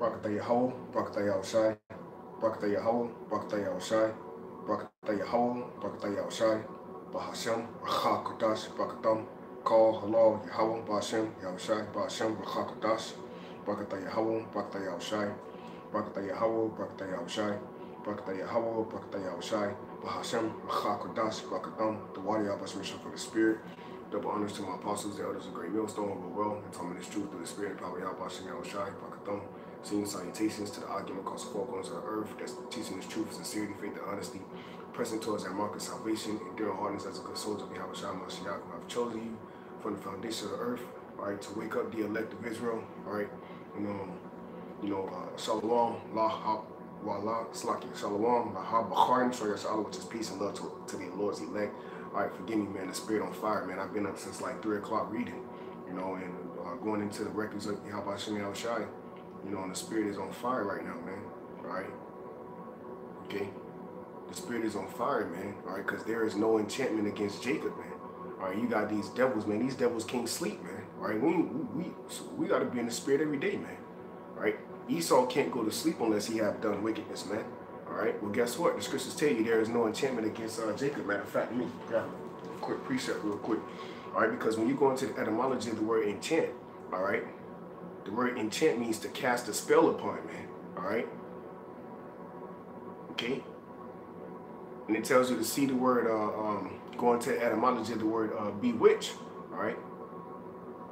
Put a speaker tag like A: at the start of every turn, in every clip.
A: Barakatah Yahawah, Barakatah YAHAWASHI, Barakatah Yahawah, Barakatah YAHAWASHI, Barakatah Yahawah, Barakatah YAHAWASHI, Bahashem, Racha Kodash, Barakatam, Call, Halal, Yahawah, Bahashem, YAHAWASHI, Bahashem, Racha Kodash, Barakatah Yahawah, Barakatah YAHAWASHI, Barakatah Yahawah, Barakatah YAHAWASHI, Barakatah Yahawah, Barakatah YAHAWASHI, Bahashem, Racha Kodash, Barakatam, the water Yahawah mission for the Spirit. Double honors to my apostles, the elders of Great Millstone, who were well and taught me this truth through the Spirit and power of YAHAWASHI, Barakatam. Singing salutations to the argument across the four corners of the earth that's teaching this truth, sincerity, faith, and honesty, pressing towards that mark of salvation, enduring hardness as a good soldier of YAHAWASHI, Mashiach, who have chosen you from the foundation of the earth, all right, to wake up the elect of Israel, all right, Shalom, La Slaki, Shalom, La show your shalom, which is peace and love to the Lord's elect. All right, forgive me, man, the spirit on fire, man. I've been up since like 3 o'clock reading, and going into the records of YAHAWASHI, and the spirit is on fire right now, man. All right, okay, the spirit is on fire, man. All right, because there is no enchantment against Jacob, man. All right, you got these devils, man. These devils can't sleep, man. All right, we got to be in the spirit every day, man. All right, Esau can't go to sleep unless he have done wickedness, man. All right, well, guess what? The scriptures tell you there is no enchantment against Jacob. Matter of fact, let me grab a quick precept real quick. All right, because when you go into the etymology of the word enchant, all right, the word enchant means to cast a spell upon, man. All right, okay, and it tells you to see the word, go into the etymology of the word bewitch, all right,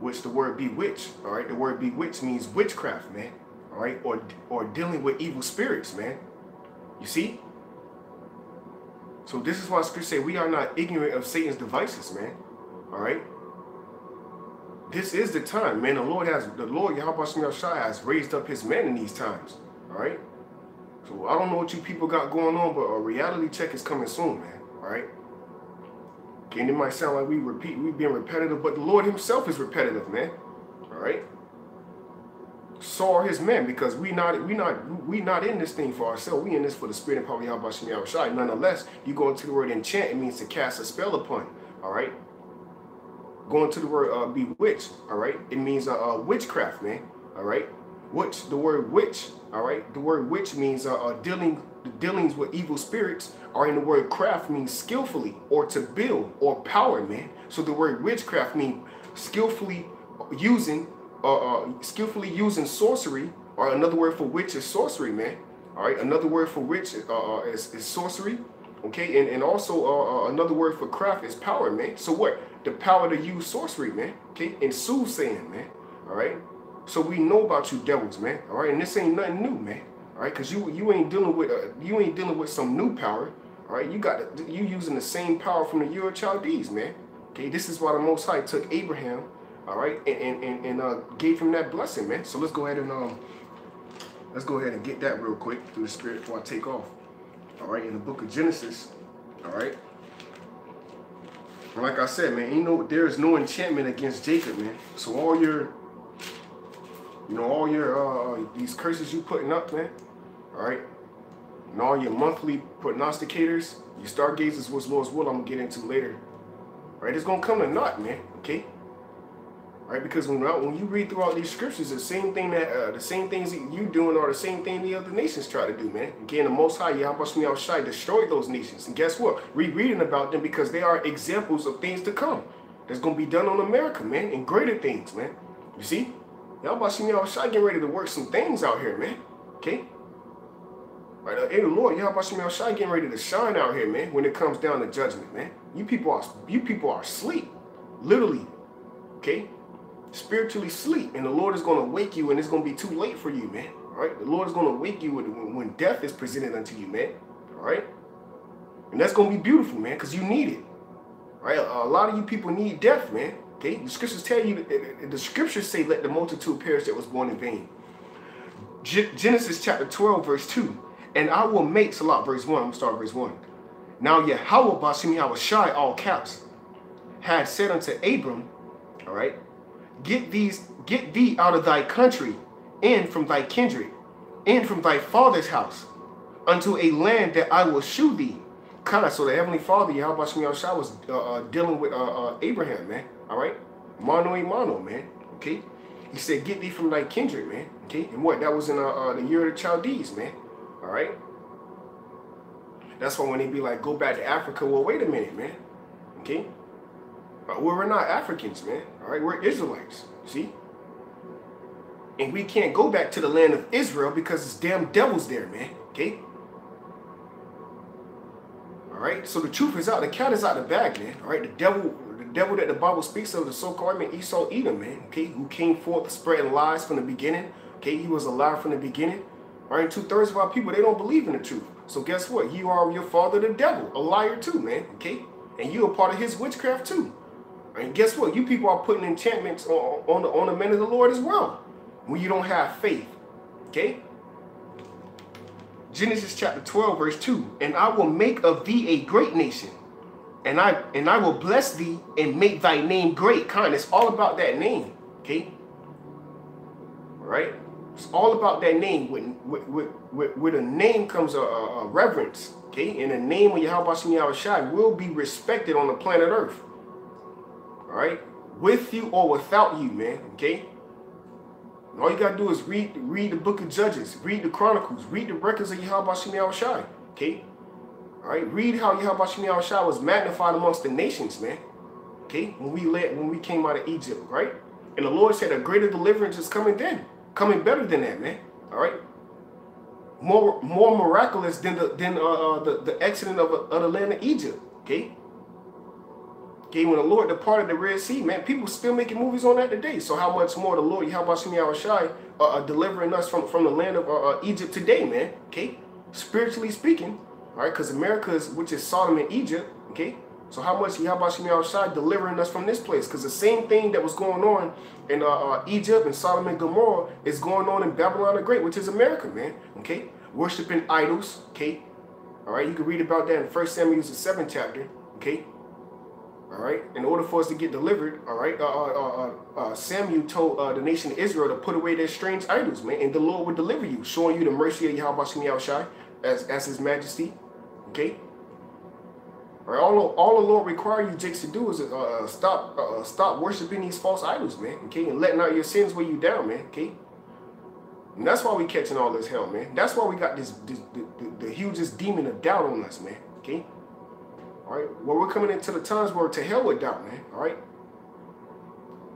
A: which the word bewitch, all right, the word bewitch means witchcraft, man, all right, or dealing with evil spirits, man. You see? So this is why scripture say we are not ignorant of Satan's devices, man. All right? This is the time, man. The Lord YAHAWASHI has raised up his men in these times. All right? So I don't know what you people got going on, but a reality check is coming soon, man. All right? Okay, and it might sound like we being repetitive, but the Lord himself is repetitive, man. All right? So are his men, because we not in this thing for ourselves. We in this for the spirit and power of YAHAWASHI. Nonetheless, you go into the word enchant, it means to cast a spell upon. All right. Going to the word bewitch. All right. It means witchcraft, man. All right. Which the word witch. All right. The word witch means dealings with evil spirits. Or in the word craft means skillfully or to build or power, man. So the word witchcraft means skillfully using sorcery, or another word for witch is sorcery, man. All right, another word for witch is sorcery, okay, and also another word for craft is power, man. So what? The power to use sorcery, man, okay, and soothsaying, man. All right, so we know about you devils, man. All right, and this ain't nothing new, man. All right, because you ain't dealing with some new power. All right, you using the same power from the Ur of Chaldees, man. Okay, this is why the Most High took Abraham. All right, and gave him that blessing, man. So let's go ahead and get that real quick through the spirit before I take off. All right, in the book of Genesis. All right, and like I said, man, there is no enchantment against Jacob, man. So all your these curses you putting up, man. All right, and all your monthly prognosticators, your stargazers, what's Lord's will, I'm gonna get into later. All right, it's gonna come to naught, man. Okay. Right, because when you read throughout these scriptures, the same thing the same things that you doing are the same thing the other nations try to do, man. Again, the Most High YAHAWASHI destroyed those nations, and guess what? We're reading about them because they are examples of things to come. That's gonna be done on America, man, and greater things, man. You see, YAHAWASHI getting ready to work some things out here, man. Okay. Right, hey, the Lord YAHAWASHI getting ready to shine out here, man. When it comes down to judgment, man. You people are asleep, literally. Okay. Spiritually sleep, and the Lord is going to wake you, and it's going to be too late for you, man. All right, the Lord is going to wake you when death is presented unto you, man. All right, and that's going to be beautiful, man, because you need it. All right, a lot of you people need death, man. Okay, the scriptures tell you, the scriptures say, "Let the multitude perish that was born in vain." Genesis chapter 12, verse 2, and I will make Salat, verse 1. I'm gonna start verse 1. Now YAHAWASHI, all caps, had said unto Abram, all right, get thee out of thy country, and from thy kindred, and from thy father's house, unto a land that I will shew thee. So the Heavenly Father, YAHAWASHI, was dealing with Abraham, man. All right, mano a mano, man. Okay, he said, get thee from thy kindred, man. Okay, and what? That was in the year of the Chaldees, man. All right. That's why when they be like, go back to Africa, well, wait a minute, man. Okay. Well, we're not Africans, man. All right, we're Israelites. See? And we can't go back to the land of Israel because it's damn devils there, man. Okay? All right? So the truth is out. The cat is out of the bag, man. All right? The devil that the Bible speaks of, the so-called man, Esau, Edom, man. Okay? Who came forth spreading lies from the beginning. Okay? He was a liar from the beginning. All right? 2/3 of our people, they don't believe in the truth. So guess what? You are your father, the devil. A liar too, man. Okay? And you are part of his witchcraft too. And guess what? You people are putting enchantments on the men of the Lord as well. When you don't have faith. Okay? Genesis chapter 12, verse 2. And I will make of thee a great nation. And I will bless thee and make thy name great. It's all about that name. Okay? All right? It's all about that name. With a name comes a reverence. Okay? And the name of YAHAWASHI will be respected on the planet Earth. All right? With you or without you, man. Okay? And all you got to do is read the book of Judges, read the Chronicles, read the records of YAHAWASHI, okay? All right, read how YAHAWASHI was magnified amongst the nations, man. Okay, when we came out of Egypt, right? And the Lord said a greater deliverance is coming then, coming better than that, man. All right, more miraculous than the exodus of the land of Egypt, okay? Okay, when the Lord departed the Red Sea, man, people still making movies on that today. So how much more the Lord YAHAWASHI delivering us from the land of Egypt today, man? Okay, spiritually speaking, all right, because America is, which is Sodom and Egypt, okay? So how much YAHAWASHI delivering us from this place? Because the same thing that was going on in Egypt and Sodom and Gomorrah is going on in Babylon the Great, which is America, man, okay? Worshiping idols, okay? All right, you can read about that in 1 Samuel, the 7th chapter, okay? All right. In order for us to get delivered, all right, Samuel told the nation of Israel to put away their strange idols, man, and the Lord would deliver you, showing you the mercy of YAHAWASHI as His Majesty. Okay. All right. All the Lord require you, Jakes, to do is stop worshiping these false idols, man. Okay, and letting out your sins weigh you down, man. Okay. And that's why we catching all this hell, man. That's why we got the hugest demon of doubt on us, man. Okay. All right, well, we're coming into the times where to hell with doubt, man. All right,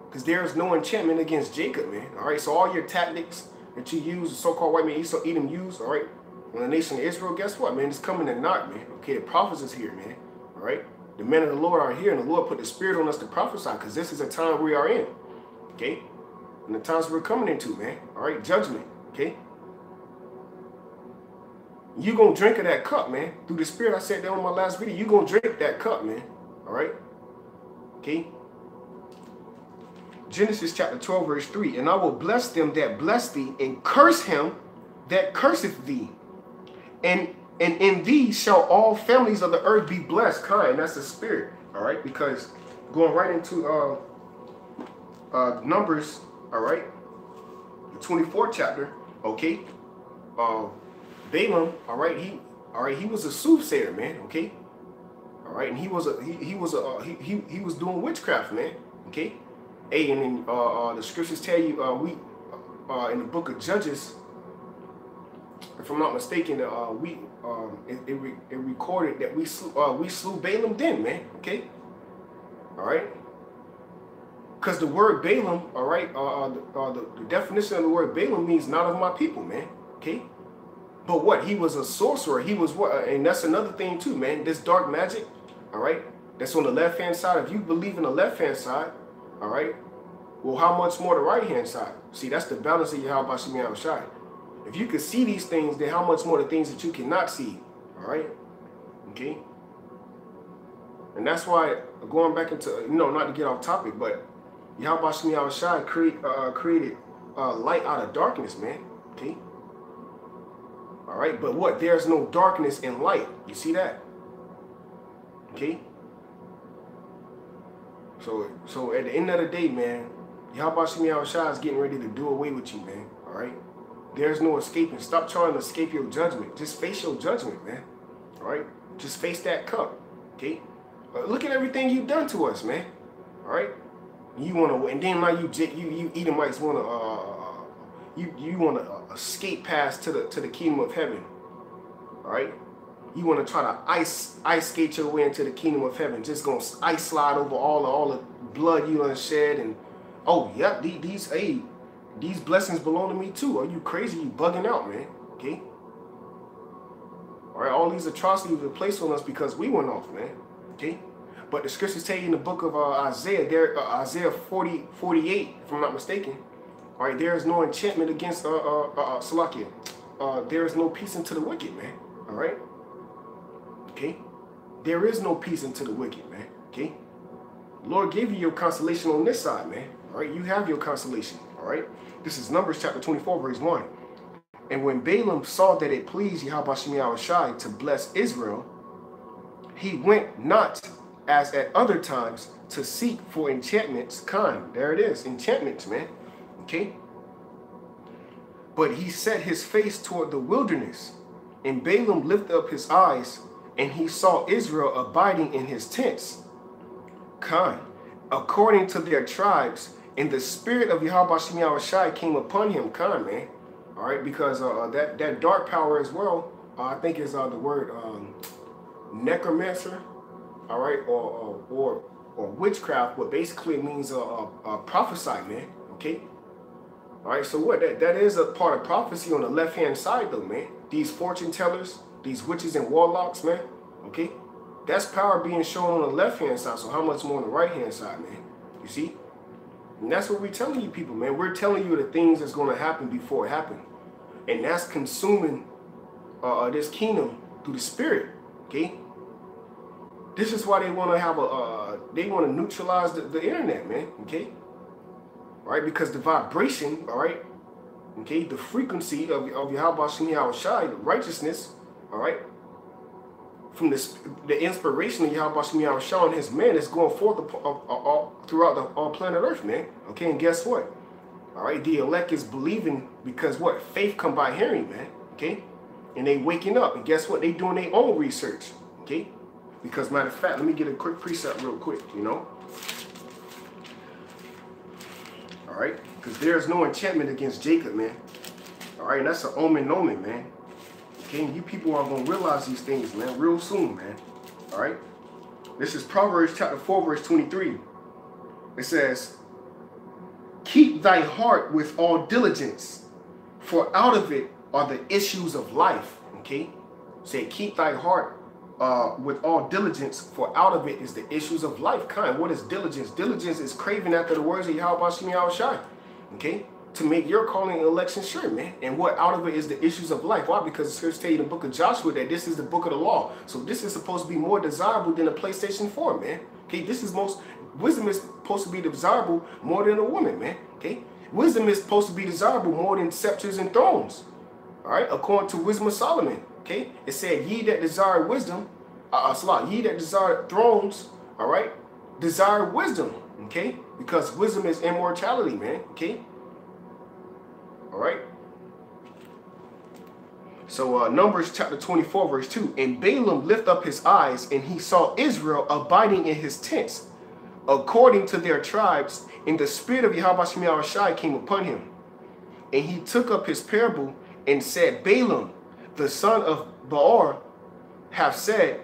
A: because there is no enchantment against Jacob, man. All right, so all your tactics that you use, the so-called white man Esau, Edom use, all right, on the nation of Israel, guess what, man? It's coming to naught, man. Okay, the prophets is here, man. All right, the men of the Lord are here, and the Lord put the Spirit on us to prophesy, because this is a time we are in. Okay, and the times we're coming into, man. All right, judgment. Okay. You gonna drink of that cup, man. Through the Spirit, I said that on my last video. You gonna drink that cup, man. All right. Okay. Genesis chapter 12, verse 3. And I will bless them that bless thee, and curse him that curseth thee. And in thee shall all families of the earth be blessed. That's the Spirit. All right. Because going right into Numbers. All right. The 24th chapter. Okay. Balaam, all right, he was a soothsayer, man, okay, all right, and he was doing witchcraft, man, okay, hey, and then the scriptures tell you in the book of Judges, if I'm not mistaken, it recorded that we slew Balaam then, man, okay, all right, because the word Balaam, all right, the definition of the word Balaam means not of my people, man, okay. But what? He was a sorcerer. He was what? And that's another thing too, man. This dark magic, all right, that's on the left-hand side. If you believe in the left-hand side, all right, well, how much more the right-hand side? See, that's the balance of YAHAWASHI. If you could see these things, then how much more the things that you cannot see, all right? Okay? And that's why, going back into, not to get off topic, but YAHAWASHI created light out of darkness, man, okay? All right, but what? There's no darkness in light. You see that? Okay. So at the end of the day, man, YAHAWASHI is getting ready to do away with you, man. All right. There's no escaping. Stop trying to escape your judgment. Just face your judgment, man. All right. Just face that cup. Okay. Look at everything you've done to us, man. All right. You want to, and then now you Edomites want to. you want to escape past to the kingdom of heaven. All right. You want to try to ice skate your way into the kingdom of heaven. Just gonna ice slide over all the blood you done shed, and oh yep, these blessings belong to me too. Are you crazy? You bugging out, man. Okay. All right, all these atrocities were placed on us because we went off, man. Okay. But the scriptures tell you in the book of Isaiah, Isaiah 48, if I'm not mistaken. All right, there is no enchantment against Salakia. There is no peace unto the wicked, man. All right. Okay. There is no peace unto the wicked, man. Okay. The Lord gave you your consolation on this side, man. All right. You have your consolation. All right. This is Numbers chapter 24, verse 1. And when Balaam saw that it pleased YAHAWASHI to bless Israel, he went not as at other times to seek for enchantments. There it is. Enchantments, man. Okay. But he set his face toward the wilderness, and Balaam lifted up his eyes, and he saw Israel abiding in his tents. According to their tribes, and the spirit of YAHAWASHI came upon him. Man. All right, because that dark power as well, I think is the word necromancer. All right, or witchcraft, what basically means prophesy, man. Okay. All right, so what that is a part of prophecy on the left hand side though, man. These fortune tellers, these witches and warlocks, man. Okay, that's power being shown on the left hand side. So how much more on the right hand side, man? You see, and that's what we're telling you people, man. We're telling you the things that's going to happen before it happened, and that's consuming this kingdom through the spirit. Okay. This is why they want to have they want to neutralize the internet, man. Okay. Right, because the vibration, all right, okay, the frequency of YAHAWASHI, the righteousness, all right, from the inspiration of YAHAWASHI and his men is going forth throughout all planet Earth, man. Okay, and guess what? All right, the elect is believing because what? Faith come by hearing, man. Okay, and they waking up, and guess what? They doing their own research. Okay. Because matter of fact, let me get a quick precept real quick, you know. All right, because there's no enchantment against Jacob, man. All right, and that's an omen, man. Okay, and you people are going to realize these things, man, real soon, man. All right, this is Proverbs chapter 4, verse 23. It says, keep thy heart with all diligence, for out of it are the issues of life. Okay, say keep thy heart with all diligence, for out of it is the issues of life. What is diligence? Diligence is craving after the words of YAHAWASHI, okay, to make your calling and election sure, man. And what out of it is the issues of life. Why? Because the scriptures tell you in the book of Joshua that this is the book of the law. So this is supposed to be more desirable than a PlayStation 4, man. Okay, wisdom is supposed to be desirable more than a woman, man. Okay, wisdom is supposed to be desirable more than scepters and thrones. All right, according to Wisdom of Solomon. Okay, it said, ye that desire wisdom, ye that desire thrones, all right, desire wisdom, okay, because wisdom is immortality, man, okay, all right. So Numbers chapter 24, verse 2, and Balaam lifted up his eyes, and he saw Israel abiding in his tents, according to their tribes, and the spirit of YAHAWASHI came upon him. And he took up his parable and said, Balaam, the son of Beor, have said,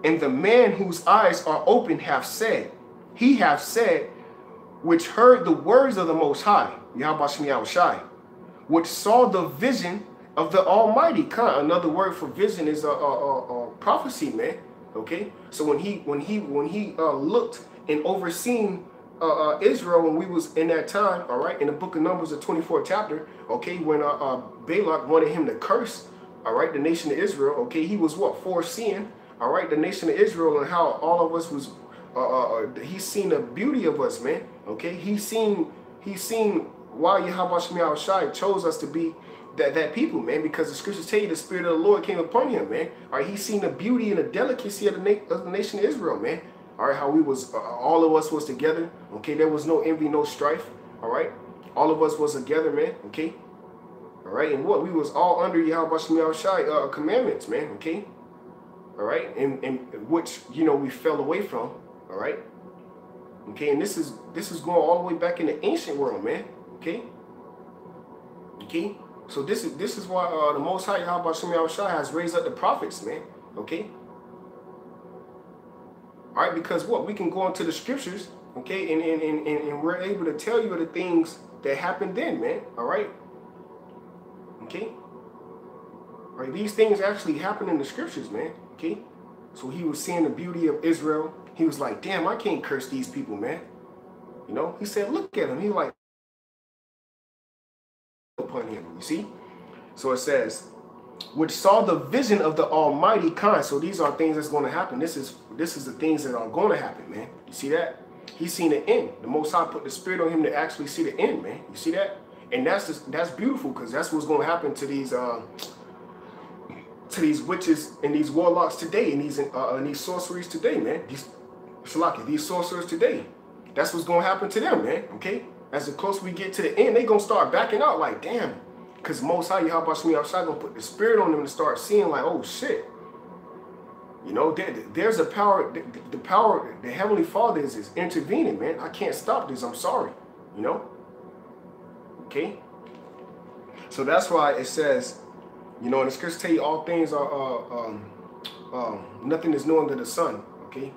A: and the man whose eyes are open have said, he have said, which heard the words of the Most High, YAHAWASHI, which saw the vision of the Almighty. Another word for vision is a prophecy, man. Okay, so when he looked and overseen Israel when we was in that time, all right, in the book of Numbers, the 24th chapter, okay, when Balak wanted him to curse, all right, the nation of Israel, okay, he was what, foreseeing, all right, the nation of Israel, and how all of us was, he seen the beauty of us, man, okay, he seen why YAHAWASHI chose us to be that people, man, because the scriptures tell you the spirit of the Lord came upon him, man, all right, he seen the beauty and the delicacy of the nation of Israel, man. All right, how we was, all of us was together, okay? There was no envy, no strife, all right? All of us was together, man, okay? All right, and what? We was all under YAHAWASHI commandments, man, okay? All right, and which, you know, we fell away from, all right? Okay, and this is going all the way back in the ancient world, man, okay? Okay? So this is why the Most High YAHAWASHI has raised up the prophets, man. Okay? All right, because what? We can go into the scriptures, okay, and we're able to tell you the things that happened then, man. All right? Okay? All right, these things actually happen in the scriptures, man. Okay? So he was seeing the beauty of Israel. He was like, damn, I can't curse these people, man. You know? He said, look at him. He like, upon him, you see? So it says, which saw the vision of the Almighty kind. So these are things that's going to happen. This is the things that are going to happen, man. You see that? He's seen the end. The Most High put the Spirit on him to actually see the end, man. You see that? And that's beautiful, because that's what's going to happen to these witches and these warlocks today, and these sorceries today, man. These sorcerers today. That's what's going to happen to them, man. Okay? As the closer we get to the end, they're going to start backing out like, damn. Because Most High YAHAWASHI going to put the Spirit on them to start seeing like, oh, shit. You know, there's a power. The power, the Heavenly Father is intervening, man. I can't stop this. I'm sorry. You know? Okay? So that's why it says, you know, and the scriptures tell you all things are, nothing is new under the sun. Okay?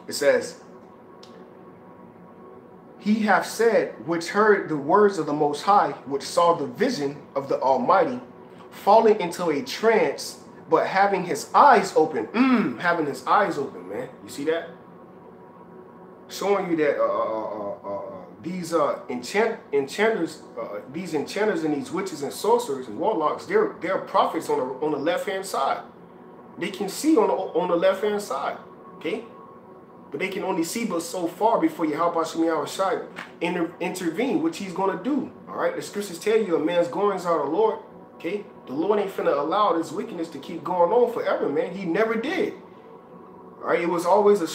A: It says, he hath said, which heard the words of the Most High, which saw the vision of the Almighty, falling into a trance, but having his eyes open. Having his eyes open, man. You see that? Showing you that these enchanters, these enchanters and these witches and sorcerers and warlocks, they're prophets on the left-hand side. They can see on the left-hand side. Okay? But they can only see but so far before YAHAWASHI intervene, which he's going to do. All right? The scriptures tell you a man's goings are the Lord. Okay? The Lord ain't finna allow this wickedness to keep going on forever, man. He never did. All right? It was always a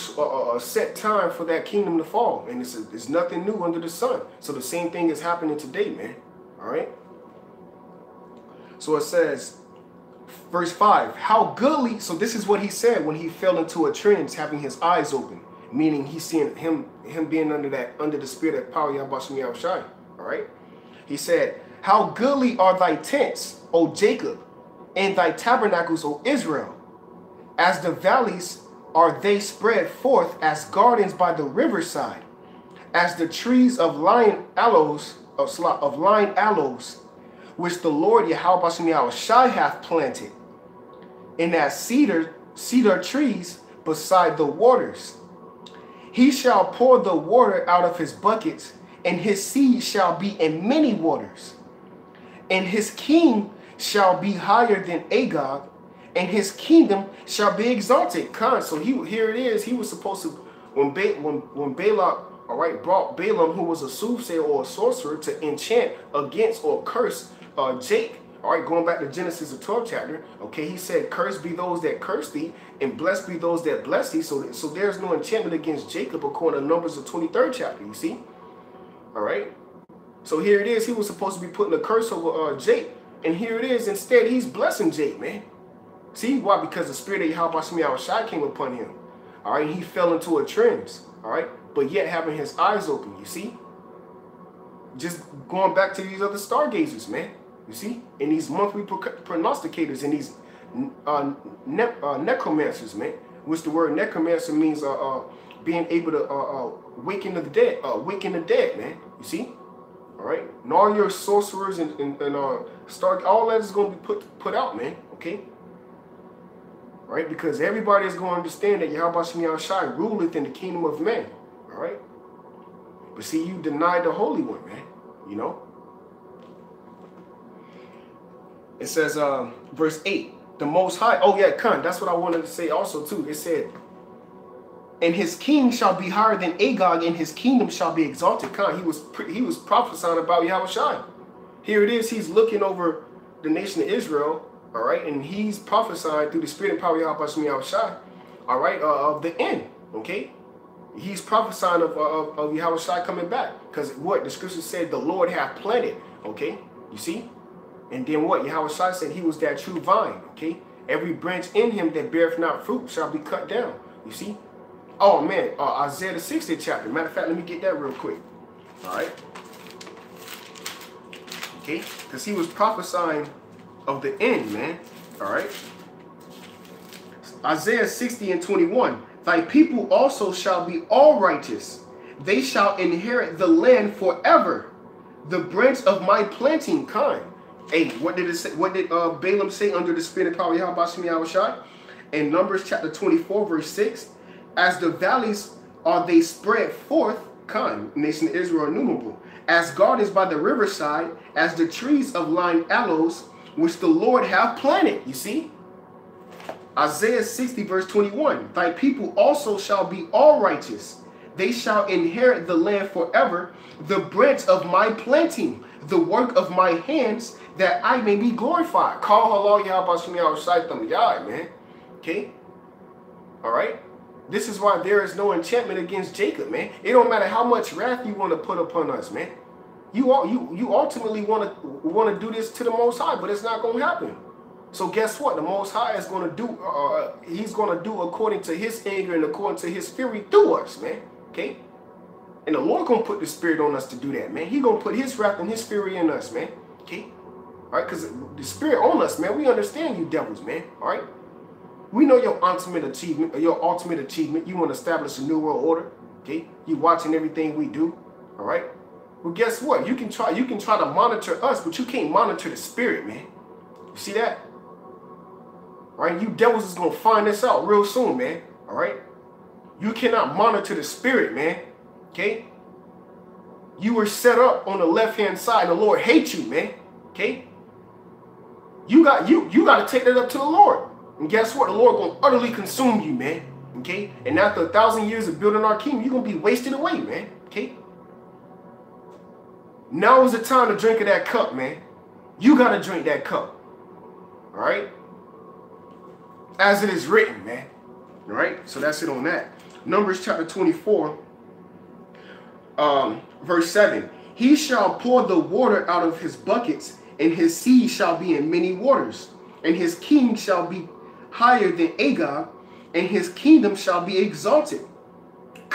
A: set time for that kingdom to fall. And it's nothing new under the sun. So the same thing is happening today, man. All right? So it says, verse 5, how goodly, so this is what he said when he fell into a trance, having his eyes open, meaning he's seeing him being under the spirit of power, YAHAWASHI. All right? He said, how goodly are thy tents, O Jacob, and thy tabernacles, O Israel. As the valleys are they spread forth as gardens by the riverside, as the trees of lion aloes, which the Lord YAHAWASHI hath planted, and as cedar trees beside the waters. He shall pour the water out of his buckets, and his seed shall be in many waters. And his king shall be higher than Agag, and his kingdom shall be exalted. So here it is. He was supposed to, when Balak, all right, brought Balaam, who was a soothsayer or a sorcerer, to enchant against or curse Jake. All right, going back to Genesis, the 12th chapter. Okay, he said, "Cursed be those that curse thee, and blessed be those that bless thee." So there's no enchantment against Jacob, according to Numbers, the 23rd chapter. You see, all right. So here it is. He was supposed to be putting a curse over Jake, and here it is. Instead, he's blessing Jake, man. See why? Because the spirit of YAHAWASHI came upon him. All right, and he fell into a trance. All right, but yet having his eyes open. You see, just going back to these other stargazers, man. You see, and these monthly prognosticators and these necromancers, man. Which the word necromancer means being able to waken the dead, man. You see, all right, and all your sorcerers and all that is going to be put out, man. Okay. Right? Because everybody is going to understand that YAHAWASHI ruleth in the kingdom of men. All right? But see, you denied the Holy One, man. You know? It says, verse 8, the Most High. Oh, yeah, that's what I wanted to say also, too. It said, and his king shall be higher than Agag, and his kingdom shall be exalted. He was prophesying about YAHAWASHI. Here it is. He's looking over the nation of Israel. All right, and he's prophesying through the spirit and power of YAHAWASHI, all right, of the end, okay? He's prophesying of YAHAWASHI coming back, because what? The scripture said the Lord hath planted, okay? You see? And then what? YAHAWASHI said he was that true vine, okay? Every branch in him that beareth not fruit shall be cut down, you see? Oh, man, Isaiah the 60th chapter. Matter of fact, let me get that real quick, all right? Okay? Because he was prophesying of the end, man. All right? Isaiah 60:21. Thy people also shall be all righteous. They shall inherit the land forever. The branch of my planting kind. Hey, what did it say? What did Balaam say under the spirit and power of YAHAWASHI? In Numbers chapter 24, verse 6. As the valleys are they spread forth, kind, nation of Israel innumerable. As gardens by the riverside, as the trees of lying aloes, which the Lord hath planted. You see? Isaiah 60, verse 21. Thy people also shall be all righteous. They shall inherit the land forever, the branch of my planting, the work of my hands, that I may be glorified. Call halal YAHAWASHI, man. Okay? All right? This is why there is no enchantment against Jacob, man. It don't matter how much wrath you want to put upon us, man. You ultimately want to do this to the Most High, but it's not going to happen. So guess what? The Most High is going to do, he's going to do according to his anger and according to his fury through us, man. Okay? And the Lord going to put the spirit on us to do that, man. He going to put his wrath and his fury in us, man. Okay? All right? Because the spirit on us, man. We understand you devils, man. All right? We know your ultimate achievement, You want to establish a new world order. Okay? You watching everything we do. All right? Well, guess what? You can try to monitor us, but you can't monitor the spirit, man. You see that? All right? You devils is going to find this out real soon, man. All right? You cannot monitor the spirit, man. Okay? You were set up on the left-hand side, and the Lord hates you, man. Okay? You got to take that up to the Lord. And guess what? The Lord going to utterly consume you, man. Okay? And after 1,000 years of building our kingdom, you're going to be wasted away, man. Okay? Now is the time to drink of that cup, man. You got to drink that cup. All right? As it is written, man. All right? So that's it on that. Numbers chapter 24, verse 7. He shall pour the water out of his buckets, and his seed shall be in many waters. And his king shall be higher than Agag, and his kingdom shall be exalted.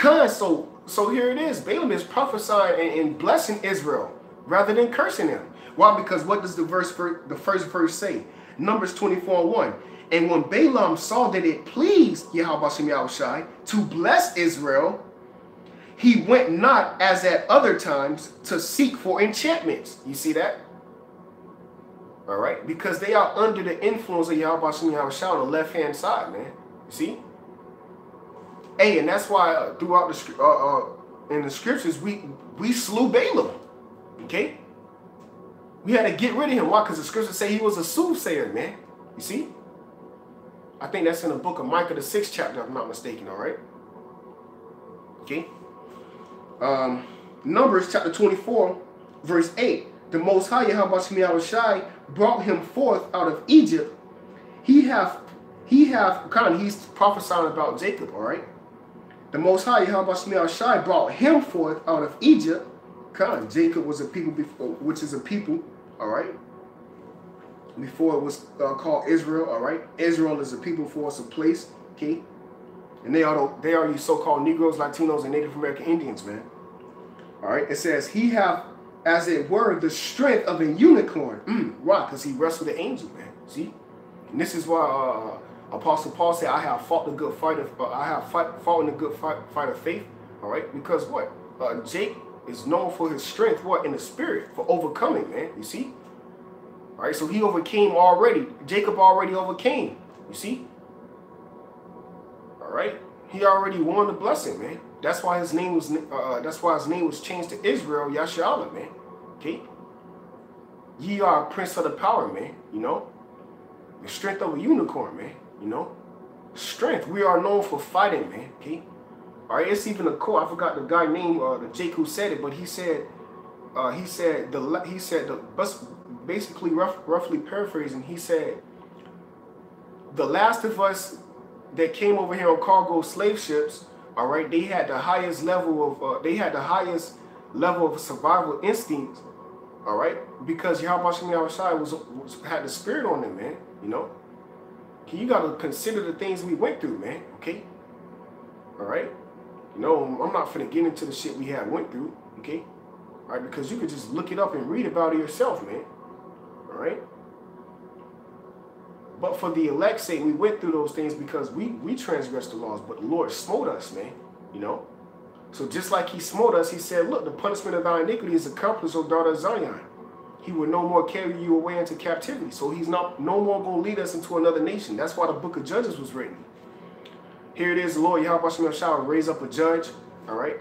A: So here it is. Balaam is prophesying and blessing Israel rather than cursing them. Why? Because what does the first verse say? Numbers 24:1. And when Balaam saw that it pleased YAHAWASHI to bless Israel, he went not as at other times to seek for enchantments. You see that? All right? Because they are under the influence of YAHAWASHI on the left-hand side, man. You see? Hey, and that's why throughout in the scriptures, we slew Balaam. Okay? We had to get rid of him. Why? Because the scriptures say he was a soothsayer, man. You see? I think that's in the book of Micah, the 6th chapter, if I'm not mistaken, all right? Okay? Numbers chapter 24, verse 8. The Most High YAHAWASHI brought him forth out of Egypt. He's prophesying about Jacob, all right? The Most High YAHAWASHI brought him forth out of Egypt. Jacob was a people before, which is a people, all right? Before it was called Israel, all right? Israel is a people for us, a place, okay? And they are you so-called Negroes, Latinos, and Native American Indians, man. All right? It says, he have, as it were, the strength of a unicorn. Why? Because he wrestled the angel, man. See? And this is why Apostle Paul said, I have fought the good fight of, fought in the good fight of faith, all right? Because what? Jake is known for his strength, what? In the spirit, for overcoming, man. You see? All right, so he overcame already. Jacob already overcame. You see? All right, he already won the blessing, man. That's why his name was. Changed to Israel, Yashala, man. Okay. Ye are prince of the power, man. You know, the strength of a unicorn, man. You know, strength. We are known for fighting, man. Okay. All right, it's even a quote. I forgot the guy name, the Jake who said it, but he said, basically roughly paraphrasing, he said, the last of us that came over here on cargo slave ships, all right, they had the highest level of survival instincts, all right, because YAHAWASHI had the spirit on them, man. You know, you got to consider the things we went through, man. Okay, all right. You know, I'm not finna get into the shit we went through. Okay. right? Because you could just look it up and read about it yourself, man. All right. But for the elect's sake, we went through those things because we transgressed the laws, but the Lord smote us, man, you know. So just like he smote us, he said, look, the punishment of thy iniquity is accomplished, O daughter of Zion. He will no more carry you away into captivity. So he's no more going to lead us into another nation. That's why the book of Judges was written. Here it is, the Lord YAHAWASHI shall raise up a judge, all right,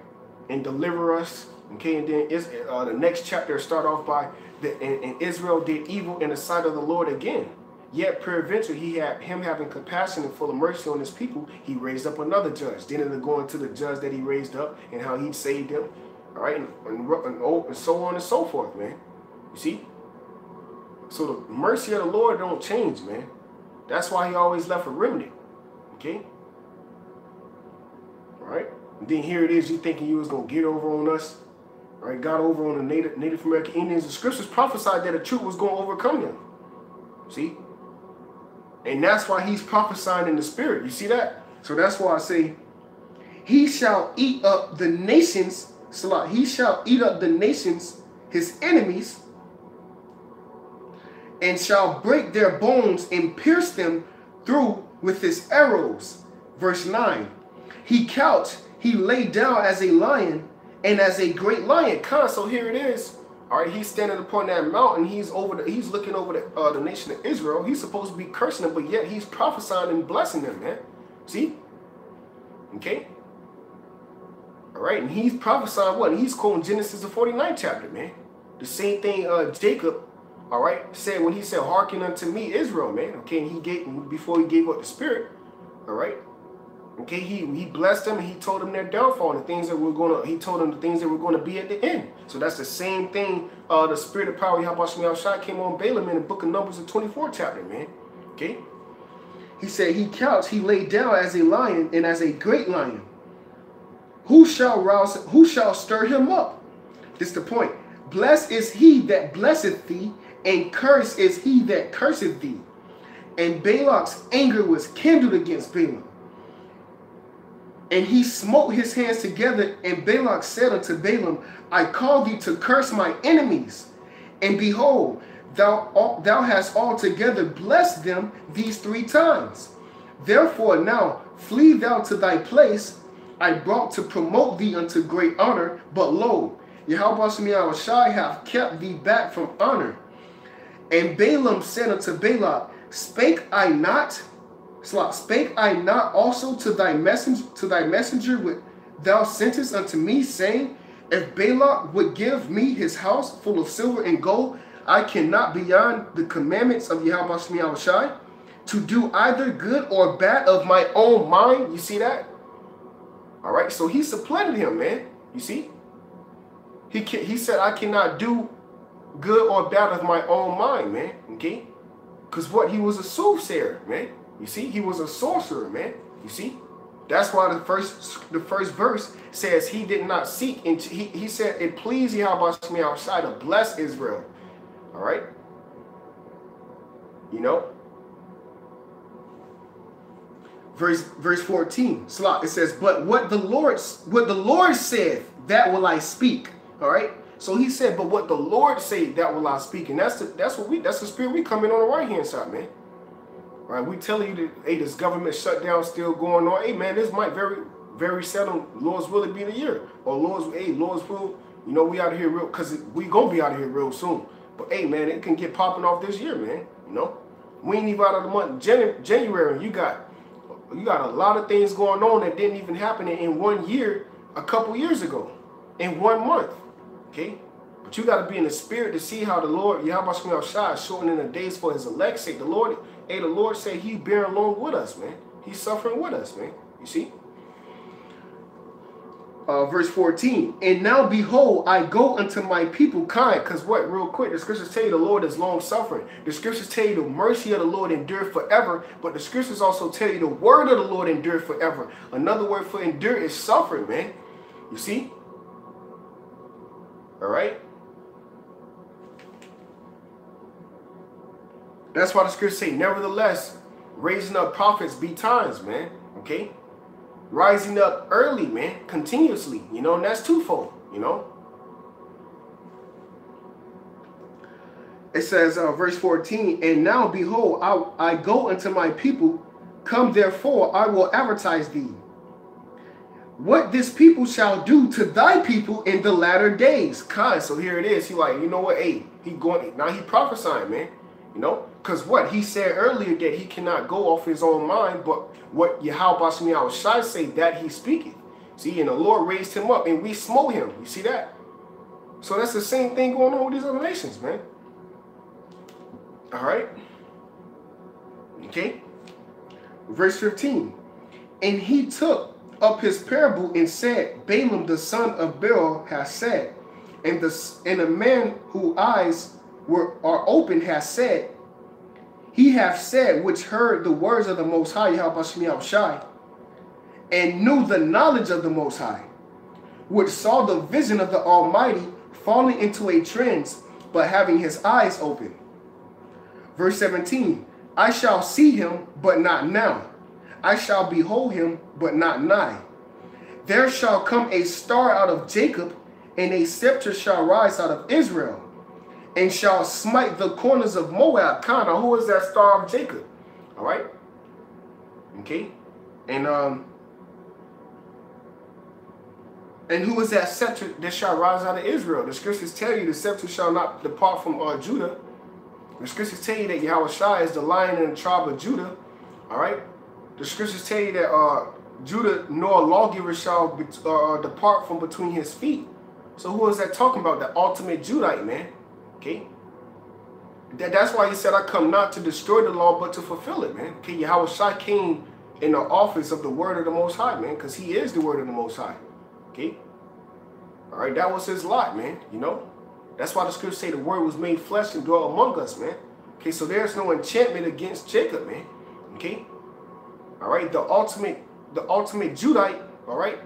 A: and deliver us. Okay, and then the next chapter start off by, and Israel did evil in the sight of the Lord again. Yet peradventure him having compassion and full of mercy on his people, he raised up another judge. Then it'll go into the judge that he raised up and how he saved them. All right, and so on and so forth, man. You see? So the mercy of the Lord don't change, man. That's why he always left a remnant. Okay? All right? And then here it is, you thinking you was going to get over on us. All right? Got over on the Native American Indians. The scriptures prophesied that the truth was going to overcome them. See? And that's why he's prophesying in the spirit. You see that? So that's why I say, he shall eat up the nations, Salah, he shall eat up the nations, his enemies, and shall break their bones and pierce them through with his arrows. Verse 9. He couched, he lay down as a lion and as a great lion. So here it is. All right, he's standing upon that mountain. He's looking over the nation of Israel. He's supposed to be cursing them, but yet he's prophesying and blessing them, man. See? Okay? All right, and he's prophesying what? He's quoting Genesis the 49th chapter, man. The same thing Jacob, all right, said when he said, hearken unto me, Israel, man. Okay, and before he gave up the spirit, all right. Okay, he blessed them and he told them their downfall and the things that he told them the things that were going to be at the end. So that's the same thing. The spirit of power, YAHAWASHI, came on Balaam in the book of Numbers, the 24th chapter, man. Okay. He said, he couched, he laid down as a lion and as a great lion. Who shall stir him up? This is the point. Blessed is he that blesseth thee, and cursed is he that curseth thee. And Balak's anger was kindled against Balaam. And he smote his hands together, and Balak said unto Balaam, I call thee to curse my enemies. And behold, thou hast altogether blessed them these 3 times. Therefore now flee thou to thy place. I brought to promote thee unto great honor, but lo, YAHAWASHI hath kept thee back from honor. And Balaam said unto Balak, Spake I not also to thy messenger which thou sentest unto me, saying, if Balak would give me his house full of silver and gold, I cannot beyond the commandments of YAHAWASHI to do either good or bad of my own mind. You see that? All right, so he supplanted him, man. You see? He said, I cannot do good or bad of my own mind, man. Okay? Because what? He was a soothsayer, man. You see? He was a sorcerer, man. You see? That's why the first verse says he did not seek. And he said it pleased YAHAWASHI to bless Israel. All right? You know? Verse 14, it says, but what the Lord said, that will I speak. All right. So he said, but what the Lord said, that will I speak. And that's the spirit we come in on the right hand side, man. All right. We telling you that, hey, this government shutdown still going on. Hey, man, this might very seldom, Lord's will, it be the year. Or Lord's will, you know, we out of here real, because we gonna be out of here real soon. But hey, man, it can get popping off this year, man. You know, we ain't even out of the month January. You got a lot of things going on that didn't even happen in 1 year, a couple years ago, in 1 month. Okay? But you got to be in the spirit to see how the Lord, YAHAWASHI, is shortening the days for his elect's sake. The Lord said he bearing along with us, man. He's suffering with us, man. You see? Verse 14, and now behold, I go unto my people kind. Because what? Real quick, the scriptures tell you the Lord is long suffering. The scriptures tell you the mercy of the Lord endure forever. But the scriptures also tell you the word of the Lord endure forever. Another word for endure is suffering, man. You see? All right? That's why the scriptures say, nevertheless, raising up prophets be times, man. Okay? Rising up early, man, continuously, you know, and that's twofold, you know.
B: it says, verse 14, and now behold, I go unto my people. Come therefore, I will advertise thee what this people shall do to thy people in the latter days.
A: Kind. So here it is. He like, you know what? Hey, he prophesying, man. You know, because what he said earlier that he cannot go off his own mind, but what YAHAWASHI say that he speaking. See, and the Lord raised him up, and we smote him. You see that? So that's the same thing going on with these other nations, man. All right. Okay.
B: Verse 15. And he took up his parable and said, Balaam the son of Beor has said, and a man whose eyes are open has said, he hath said, which heard the words of the Most High, YAHAWASHI, and knew the knowledge of the Most High, which saw the vision of the Almighty, falling into a trance, but having his eyes open. Verse 17, I shall see him, but not now. I shall behold him, but not nigh. There shall come a star out of Jacob, and a scepter shall rise out of Israel, and shall smite the corners of Moab.
A: Kind of, who is that star of Jacob? All right. Okay. And who is that scepter that shall rise out of Israel? The scriptures tell you the scepter shall not depart from Judah. The scriptures tell you that YAHAWASHI is the lion in the tribe of Judah. All right. The scriptures tell you that Judah nor lawgiver shall depart from between his feet. So who is that talking about? The ultimate Judite, man. Okay. That's why he said, I come not to destroy the law, but to fulfill it, man. Okay. YAHAWASHI came in the office of the word of the Most High, man, because he is the word of the Most High. Okay. All right. That was his lot, man. You know. That's why the scriptures say the word was made flesh and dwelt among us, man. Okay. So there's no enchantment against Jacob, man. Okay. All right, the ultimate Judite, all right,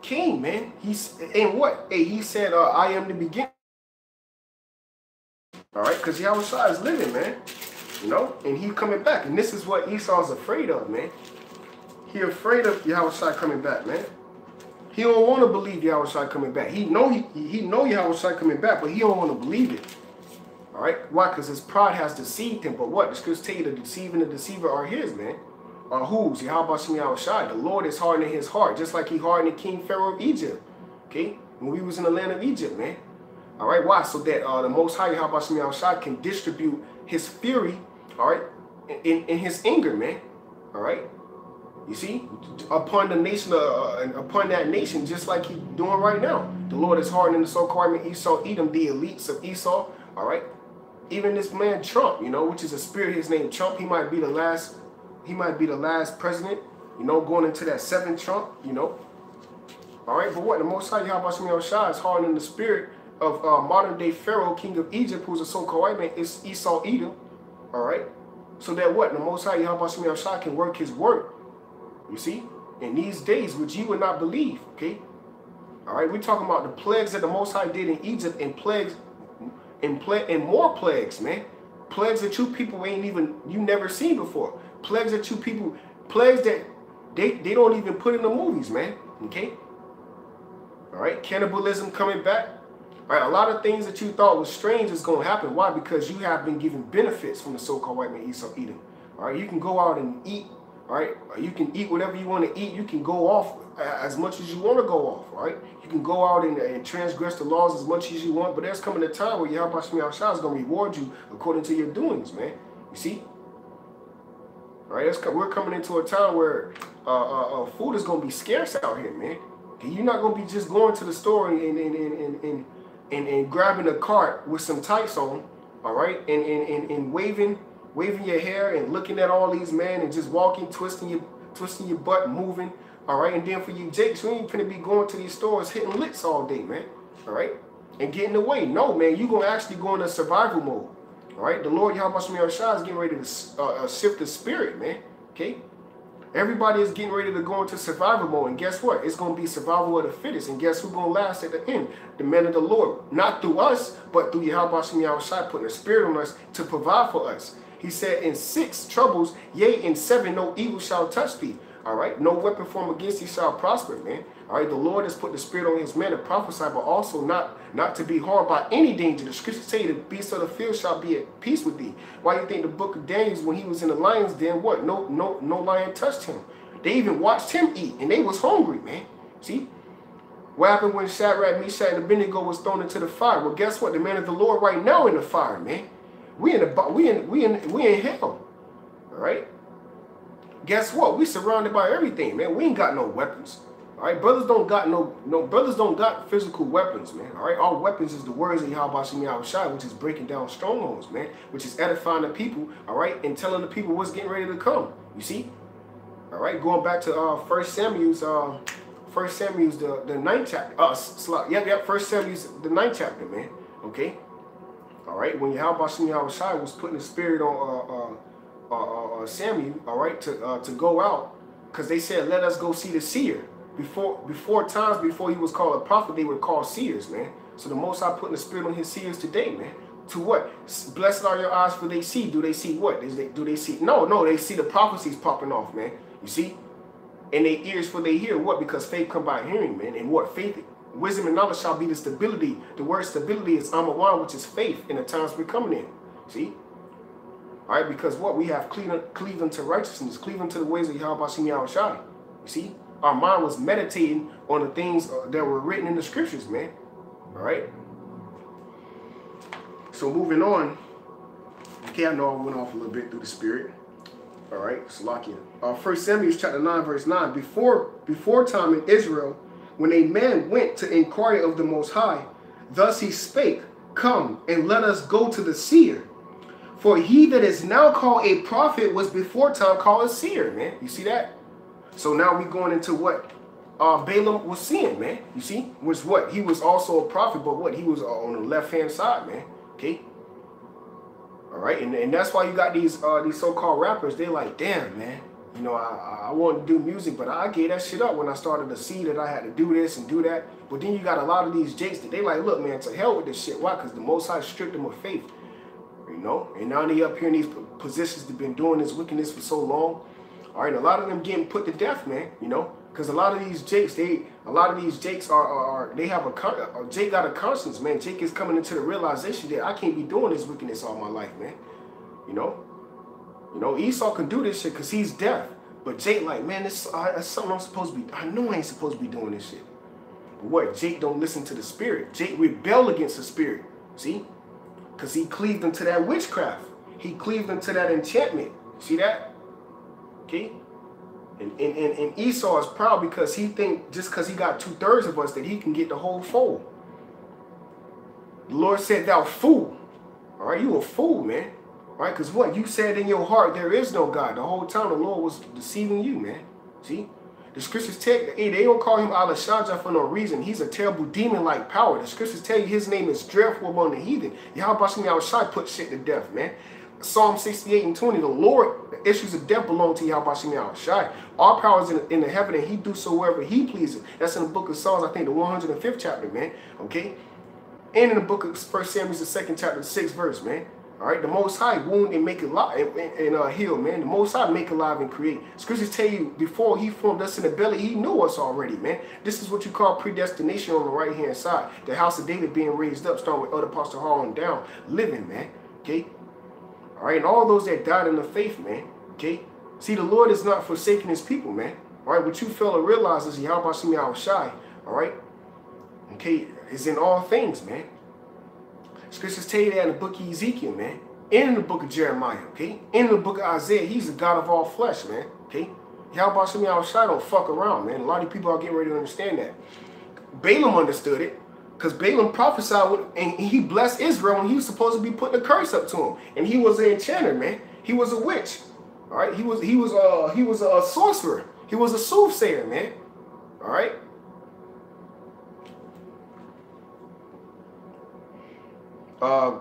A: king, man. He's in what? Hey, he said, I am the beginning. All right, because YAHAWASHI is living, man. You know, and he coming back. And this is what Esau's afraid of, man. He afraid of YAHAWASHI coming back, man. He don't want to believe YAHAWASHI coming back. He know YAHAWASHI coming back, but he don't want to believe it. All right, why? Because his pride has deceived him. But what? The scriptures tell you the deceiver and the deceiver are his, man. Or whose? YAHAWASHI. The Lord is hardening his heart, just like he hardened King Pharaoh of Egypt. Okay? When we was in the land of Egypt, man. All right, why? So that the Most High YAHAWASHI can distribute his fury, all right, in his anger, man. All right? You see? Upon the nation, upon that nation, just like he's doing right now. The Lord is hardening the so-called Esau, Edom, the elites of Esau. All right? Even this man Trump, you know, which is a spirit, his name Trump, he might be the last. He might be the last president, you know, going into that seventh Trump, you know. All right, but what? The Most High YAHAWASHI is hardening the spirit of modern day Pharaoh, king of Egypt, who's a so-called white man, is Esau Edom. All right, so that what? The Most High YAHAWASHI can work his work, you see, in these days, which you would not believe, okay? All right, we're talking about the plagues that the Most High did in Egypt, and plagues, and more plagues, man. Plagues that you people you never seen before. Plagues that you people, plagues that they don't even put in the movies, man. Okay? All right? Cannibalism coming back. All right? A lot of things that you thought was strange is going to happen. Why? Because you have been given benefits from the so-called white man Esau Edom. All right? You can go out and eat. All right? You can eat whatever you want to eat. You can go off as much as you want to go off. All right? You can go out and transgress the laws as much as you want. But there's coming a time where YAHAWASHI is going to reward you according to your doings, man. You see? All right, we're coming into a time where food is going to be scarce out here, man. You're not going to be just going to the store and grabbing a cart with some tights on, all right, and waving your hair and looking at all these men and just walking, twisting your butt, moving, all right. And then for you, Jakes, you ain't finna be going to these stores hitting licks all day, man, all right, and getting away. No, man, you're going to actually go into survival mode. All right, the Lord YAHAWASHI is getting ready to shift the spirit, man. Okay, everybody is getting ready to go into survival mode, and guess what? It's going to be survival of the fittest, and guess who's going to last at the end? The men of the Lord, not through us, but through YAHAWASHI putting a spirit on us to provide for us. He said, "In 6 troubles, yea, in 7 no evil shall touch thee." All right, no weapon formed against thee shall prosper, man. All right, the Lord has put the spirit on his man to prophesy, but also not to be harmed by any danger. The scriptures say the beasts of the field shall be at peace with thee. Why you think the book of Daniel, when he was in the lion's den, what? No lion touched him. They even watched him eat, and they was hungry, man. See? What happened when Shadrach, Meshach, and Abednego was thrown into the fire? Well, guess what? The man of the Lord right now in the fire, man. We in hell. All right? Guess what? We surrounded by everything, man. We ain't got no weapons. All right, brothers don't got brothers don't got physical weapons, man. All right, our weapons is the words of YAHAWASHI, which is breaking down strongholds, man, which is edifying the people, all right, and telling the people what's getting ready to come. You see? All right, going back to 1 Samuel's the 9th chapter. 1 Samuel's the 9th chapter, man. Okay. All right, when YAHAWASHI was putting the spirit on Samuel, all right, to go out, because they said, let us go see the seer. Before times before he was called a prophet, they were called seers, man. So the Most High putting the spirit on his seers today, man. To what? Blessed are your eyes for they see. Do they see what? Do they see? No, they see the prophecies popping off, man. You see? And their ears for they hear. What? Because faith come by hearing, man. And what? Faith, wisdom and knowledge shall be the stability. The word stability is AHBAD, which is faith in the times we're coming in. See? All right, because what? We have cleaving to righteousness, cleaving to the ways of YAHAWASHI. You see? Our mind was meditating on the things that were written in the scriptures, man. All right? So moving on. Okay, I know I went off a little bit through the spirit. All right, Salakia. 1 Samuel chapter 9, verse 9. Before time in Israel, when a man went to inquire of the Most High, thus he spake, come and let us go to the seer. For he that is now called a prophet was before time called a seer, man. You see that? So now we're going into what Balaam was seeing, man. You see? Was what? He was also a prophet, but what? He was on the left-hand side, man. Okay? All right? And that's why you got these so-called rappers. They're like, damn, man. You know, I wanted to do music, but I gave that shit up when I started to see that I had to do this and do that. But then you got a lot of these jakes that they like, look, man, to hell with this shit. Why? Because the Most High stripped them of faith. You know? And now they up here in these positions that have been doing this wickedness for so long. All right, a lot of them getting put to death, man. You know, because a lot of these jakes, they have Jake got a conscience, man. Jake is coming into the realization that I can't be doing this wickedness all my life, man. You know, Esau can do this shit because he's deaf, but Jake like, man, that's something I'm supposed to be. I know I ain't supposed to be doing this shit. But what? Jake don't listen to the spirit. Jake rebel against the spirit. See, because he cleaved into that witchcraft. He cleaved into that enchantment. See that? Okay, and Esau is proud because he think just because he got 2/3 of us that he can get the whole fold. The Lord said, "Thou fool." All right, you a fool, man. All right, because what you said in your heart, there is no God. The whole time the Lord was deceiving you, man. See, the scriptures tell you, hey, they don't call him Al-Shaja for no reason. He's a terrible demon-like power. The scriptures tell you his name is dreadful among the heathen. YAHAWASHI put shit to death, man. Psalm 68 and 20, the Lord, the issues of death belong to YAHAWASHI. All power is in the heaven, and he do so wherever he pleases. That's in the book of Psalms, I think the 105th chapter, man. Okay? And in the book of 1 Samuel, the 2nd chapter, the 6th verse, man. All right? The Most High wound and make alive and heal, man. The Most High make alive and create. Scriptures tell you, before he formed us in the belly, he knew us already, man. This is what you call predestination on the right-hand side. The house of David being raised up, starting with Elder Pastor Hall and down, living, man. Okay? All right, and all those that died in the faith, man. Okay? See, the Lord is not forsaking his people, man. All right, what you fail to realize is YAHAWASHI, all right? Okay, is in all things, man. Scriptures tell you that in the book of Ezekiel, man. And in the book of Jeremiah, okay? And in the book of Isaiah, he's the God of all flesh, man. Okay? YAHAWASHI don't fuck around, man. A lot of people are getting ready to understand that. Balaam understood it. Because Balaam prophesied and he blessed Israel when he was supposed to be putting a curse up to him. And he was an enchanter, man. He was a witch. All right. He was a sorcerer. He was a soothsayer, man. All right.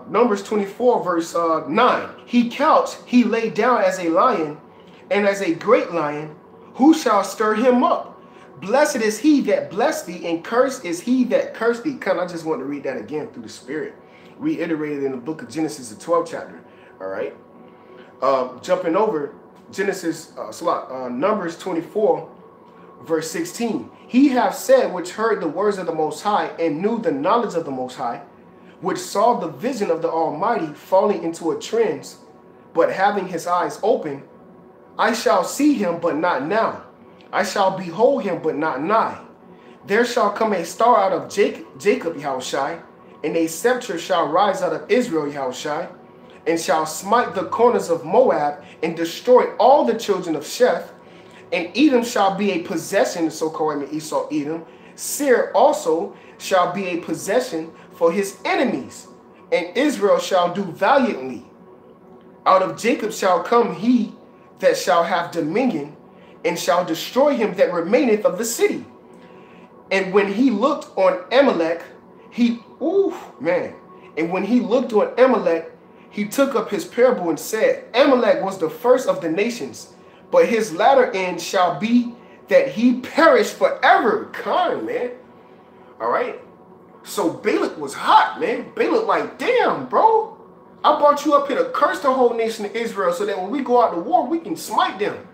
A: Numbers 24, verse 9. He couched, he lay down as a lion, and as a great lion, who shall stir him up? Blessed is he that blessed thee, and cursed is he that cursed thee. I just want to read that again through the Spirit. Reiterated in the book of Genesis, the 12th chapter. All right. Jumping over Numbers 24, verse 16. He hath said, which heard the words of the Most High, and knew the knowledge of the Most High, which saw the vision of the Almighty falling into a trance, but having his eyes open, I shall see him, but not now. I shall behold him, but not nigh. There shall come a star out of Jacob, YAHAWASHI, and a scepter shall rise out of Israel, YAHAWASHI, and shall smite the corners of Moab, and destroy all the children of Sheth. And Edom shall be a possession, the so-called Esau, Edom. Seir also shall be a possession for his enemies, and Israel shall do valiantly. Out of Jacob shall come he that shall have dominion, and shall destroy him that remaineth of the city. And when he looked on Amalek, and when he looked on Amalek, he took up his parable and said, Amalek was the first of the nations, but his latter end shall be that he perish forever. Kind, man. All right. So Balak was hot, man. Balak like, damn, bro. I brought you up here to curse the whole nation of Israel so that when we go out to war, we can smite them.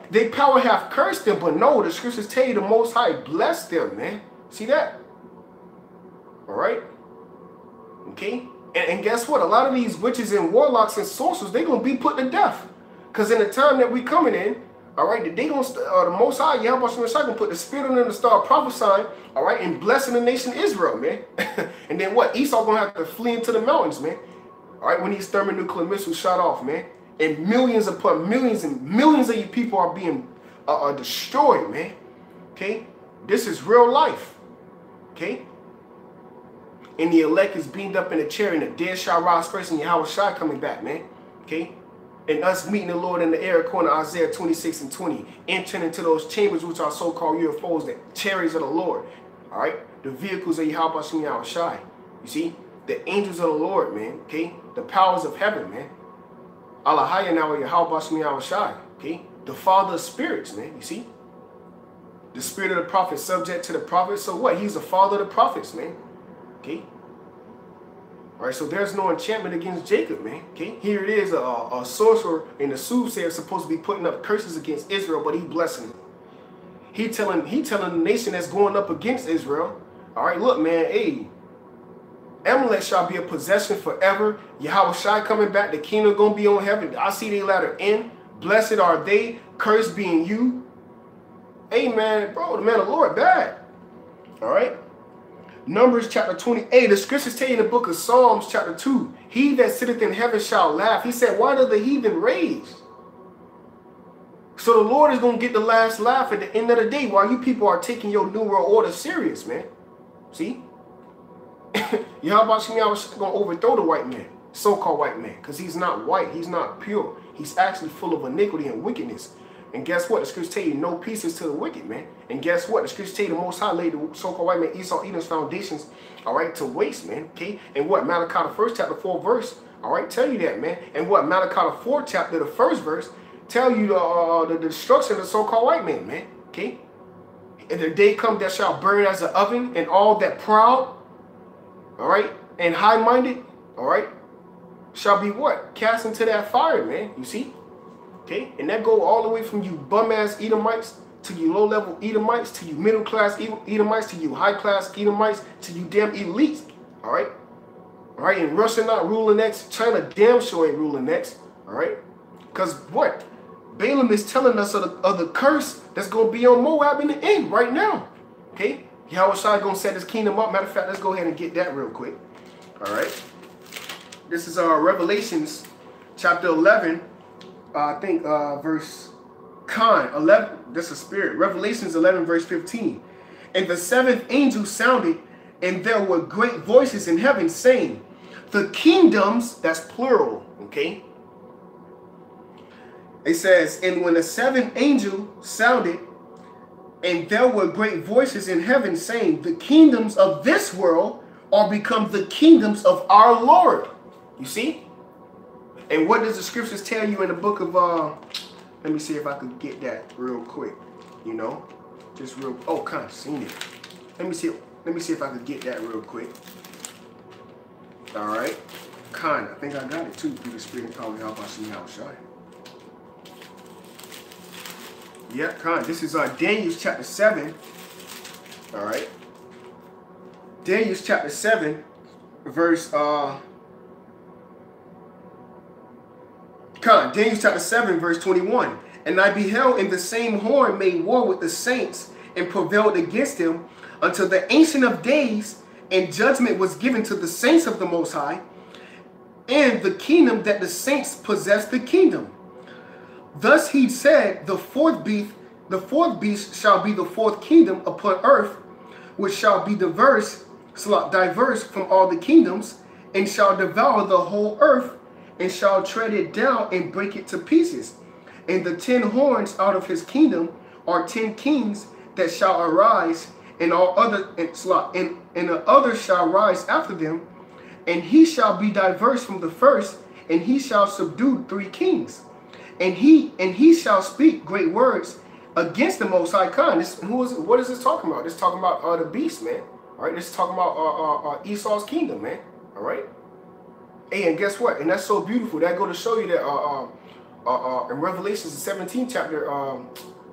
A: They power have cursed them, but no, the scriptures tell you the Most High blessed them, man. See that? All right. Okay. And guess what? A lot of these witches and warlocks and sorcerers, they're going to be put to death. Because in the time that we coming in, all right, they going to, the Most High, YAHAWASHI, going to put the spirit on them to start prophesying, all right, and blessing the nation of Israel, man. And then what? Esau going to have to flee into the mountains, man. All right, when these thermonuclear missiles shot off, man. And millions upon millions and millions of you people are being destroyed, man. Okay? This is real life. Okay? And the elect is beamed up in a chair, and the dead shall rise first, and YAHAWASHI coming back, man. Okay? And us meeting the Lord in the air, according to Isaiah 26 and 20. Entering into those chambers, which are so-called UFOs, the chariots of the Lord. All right? The vehicles of YAHAWASHI. You see? The angels of the Lord, man. Okay? The powers of heaven, man. Allahaya now YAHAWASHI. Okay? The Father of spirits, man. You see? The spirit of the prophet subject to the prophet. So what? He's the father of the prophets, man. Okay? All right, so there's no enchantment against Jacob, man. Okay? Here it is, a sorcerer and a soothsayer supposed to be putting up curses against Israel, but he blessing them. He telling the nation that's going up against Israel, all right, look, man, hey, Amalek shall be a possession forever. YAHAWASHI coming back, the kingdom gonna be on heaven. I see they latter end. Blessed are they, cursed being you. Hey, man, bro, the man of the Lord bad. All right? Numbers chapter 28, the scriptures tell you in the book of Psalms chapter 2, he that sitteth in heaven shall laugh. He said, why do the heathen rage? So the Lord is going to get the last laugh at the end of the day while you people are taking your new world order serious, man. See? YAHAWASHI going to overthrow the white man, so-called white man, because he's not white. He's not pure. He's actually full of iniquity and wickedness. And guess what? The scriptures tell you no pieces to the wicked, man. And guess what? The scriptures tell you the Most High laid the so-called white man Esau, Edom's foundations, all right, to waste, man. Okay? And what? Malachi the 1st chapter 4 verse, all right, tell you that, man. And what? Malachi the 4th chapter, the 1st verse, tell you the destruction of the so-called white man, man. Okay? And the day come that shall burn as an oven, and all that proud, all right, and high-minded, all right, shall be what? Cast into that fire, man. You see? Okay, and that go all the way from you bum-ass Edomites to you low-level Edomites to you middle-class Edomites to you high-class Edomites to you damn elites. All right? All right, and Russia not ruling next. China damn sure ain't ruling next. All right? Because what? Balaam is telling us of the curse that's going to be on Moab in the end right now. Okay? YAHAWASHI going to set his kingdom up. Matter of fact, let's go ahead and get that real quick. All right? This is Revelations chapter 11. I think verse 11, that's a spirit. Revelations 11 verse 15. And the seventh angel sounded, and there were great voices in heaven saying, the kingdoms, that's plural, okay? It says, and when the seventh angel sounded, and there were great voices in heaven saying, the kingdoms of this world are become the kingdoms of our Lord. You see? And what does the scriptures tell you in the book of, let me see if I could get that real quick, you know, just real, oh, kind of seen it. Let me see if I could get that real quick. All right, I think I got it too through the spirit of power, YAHAWASHI.
B: Yeah, Khan. This is Daniel chapter 7. All right. Daniel chapter 7, verse Daniel chapter 7, verse 21. And I beheld, and the same horn made war with the saints, and prevailed against them until the Ancient of Days, and judgment was given to the saints of the Most High, and the kingdom that the saints possess the kingdom. Thus he said, the fourth beast shall be the fourth kingdom upon earth, which shall be diverse from all the kingdoms, and shall devour the whole earth, and shall tread it down and break it to pieces. And the 10 horns out of his kingdom are 10 kings that shall arise, and all other and the others shall rise after them, and he shall be diverse from the first, and he shall subdue 3 kings, and he shall speak great words against the Most High. Khan. What is this talking about? This is talking about the beast, man. All right, this is talking about Esau's kingdom, man. All right. Hey, and guess what? And that's so beautiful. That go to show you that in Revelation, the 17th chapter,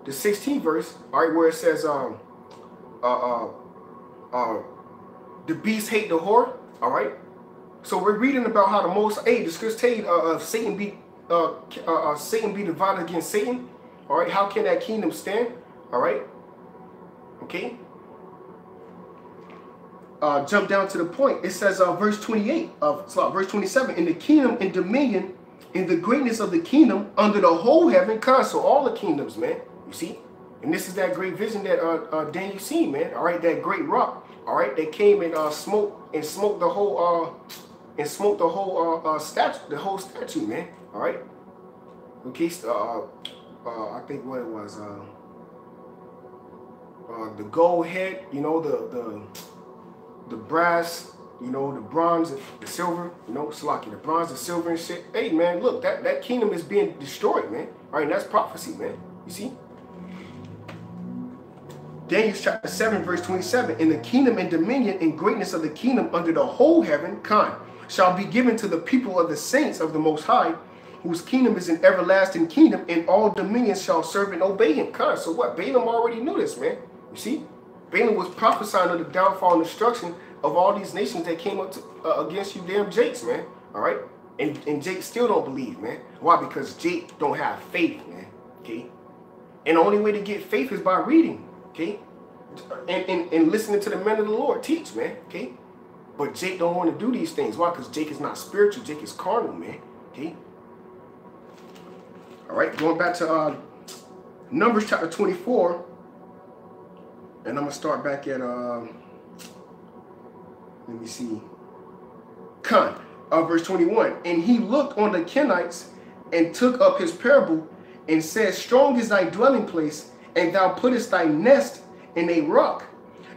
B: the 16th verse, all right, where it says, the beast hate the whore. All right. So we're reading about how the Most, the scripture tell you Satan be divided against Satan. All right. How can that kingdom stand? All right. Okay. Jump down to the point. It says verse 28 of verse 27, in the kingdom and dominion, in the greatness of the kingdom under the whole heaven. So all the kingdoms, man. You see, and this is that great vision that Daniel seen, man. All right, that great rock. All right, they came and smoked the whole statue, man. All right. Okay. I think what it was the gold head. You know, the brass, you know, the bronze, the silver, you know, Salaki, the bronze, the silver and shit. Hey, man, look, that kingdom is being destroyed, man. All right, that's prophecy, man. You see? Daniel chapter 7, verse 27. In the kingdom and dominion and greatness of the kingdom under the whole heaven, shall be given to the people of the saints of the Most High, whose kingdom is an everlasting kingdom, and all dominions shall serve and obey him. So what? Balaam already knew this, man. You see? Balaam was prophesying of the downfall and destruction of all these nations that came up against you damn Jakes, man. All right? And Jake still don't believe, man. Why? Because Jake don't have faith, man. Okay? And the only way to get faith is by reading, okay? And listening to the men of the Lord teach, man. Okay? But Jake don't want to do these things. Why? Because Jake is not spiritual. Jake is carnal, man. Okay? All right? Going back to Numbers chapter 24. And I'm going to start back at, let me see, verse 21. And he looked on the Kenites and took up his parable and said, strong is thy dwelling place, and thou puttest thy nest in a rock.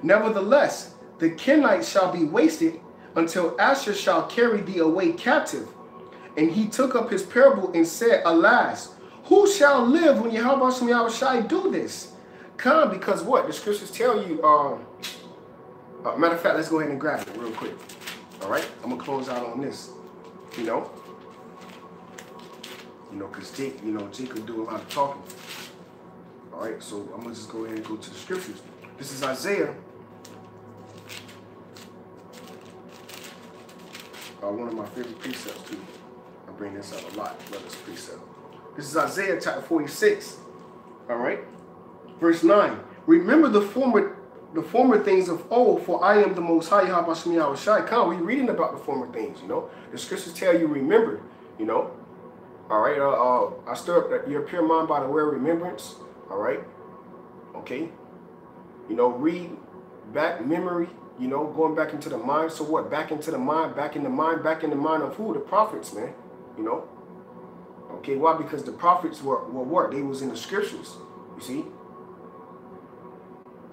B: Nevertheless, the Kenites shall be wasted until Asher shall carry thee away captive. And he took up his parable and said, alas, who shall live when YAHAWASHI do this? Because what? The scriptures tell you, matter of fact, let's go ahead and grab it real quick. All right? I'm going to close out on this. You know, because Jake will do a lot of talking. All right? So I'm going to just go ahead and go to the scriptures. This is Isaiah. One of my favorite precepts, too. I bring this up a lot. Love this precept. This is Isaiah chapter 46. All right? Verse 9, remember the former things of old, for I am the Most High, YAHAWASHI. We're reading about the former things, you know. The scriptures tell you remember, you know. All right, I stir up your pure mind by the word remembrance. All right, okay. You know, read back memory, you know, going back into the mind. So what? Back into the mind, back in the mind of who? The prophets, man, you know. Okay, why? Because the prophets were what? They was in the scriptures, you see.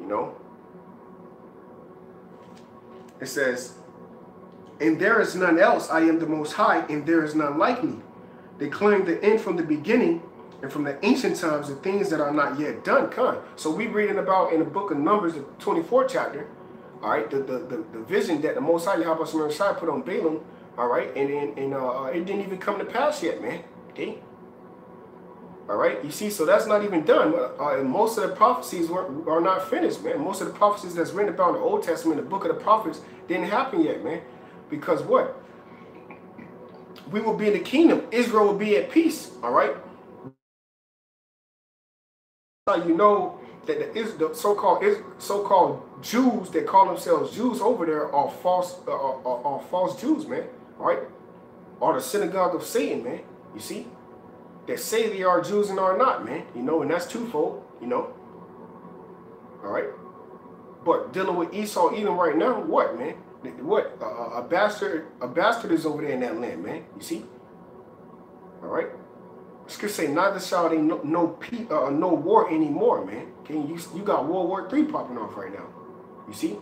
B: You know, it says, and there is none else. I am the Most High, and there is none like me, declaring the end from the beginning and from the ancient times, the things that are not yet done. So we reading about in the book of Numbers, the 24th chapter. All right, the vision that the Most High YAHAWASHI put on Balaam. All right, and it didn't even come to pass yet, man. Okay.
A: All right, you see, so that's not even done. Most of the prophecies are not finished, man. Most of the prophecies that's written about in the Old Testament, the book of the prophets, didn't happen yet, man. Because what? We will be in the kingdom. Israel will be at peace, all right? You know that the so-called Jews that call themselves Jews over there are false Jews, man, all right? Or the synagogue of Satan, man, you see? That say they are Jews and are not, man. You know, and that's twofold, you know. All right. But dealing with Esau, Edom right now, what, man? What? A bastard is over there in that land, man. You see? All right. Scripture say, neither shall they no war anymore, man. Okay, you got World War III popping off right now. You see?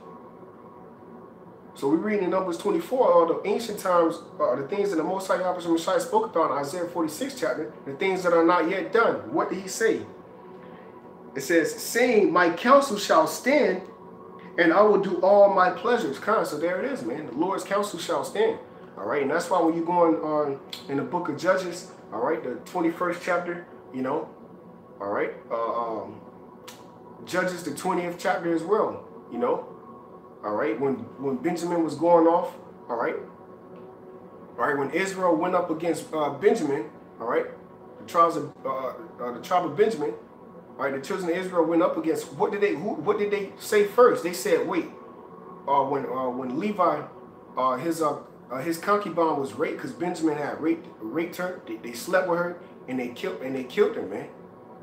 A: So we read in Numbers 24, the ancient times, the things that the Most High Yahweh Messiah spoke about in Isaiah 46 chapter, the things that are not yet done. What did he say? It says, saying, my counsel shall stand, and I will do all my pleasures. So there it is, man. The Lord's counsel shall stand. All right, and that's why when you're going on in the book of Judges, all right, the 21st chapter, you know, all right, Judges, the 20th chapter as well, you know. All right, when Benjamin was going off, all right, when Israel went up against Benjamin, all right, the tribe of Benjamin, all right, the children of Israel went up against, what did they say first? They said, wait, when Levi, his concubine was raped, because Benjamin had raped her, they slept with her and they killed her, man.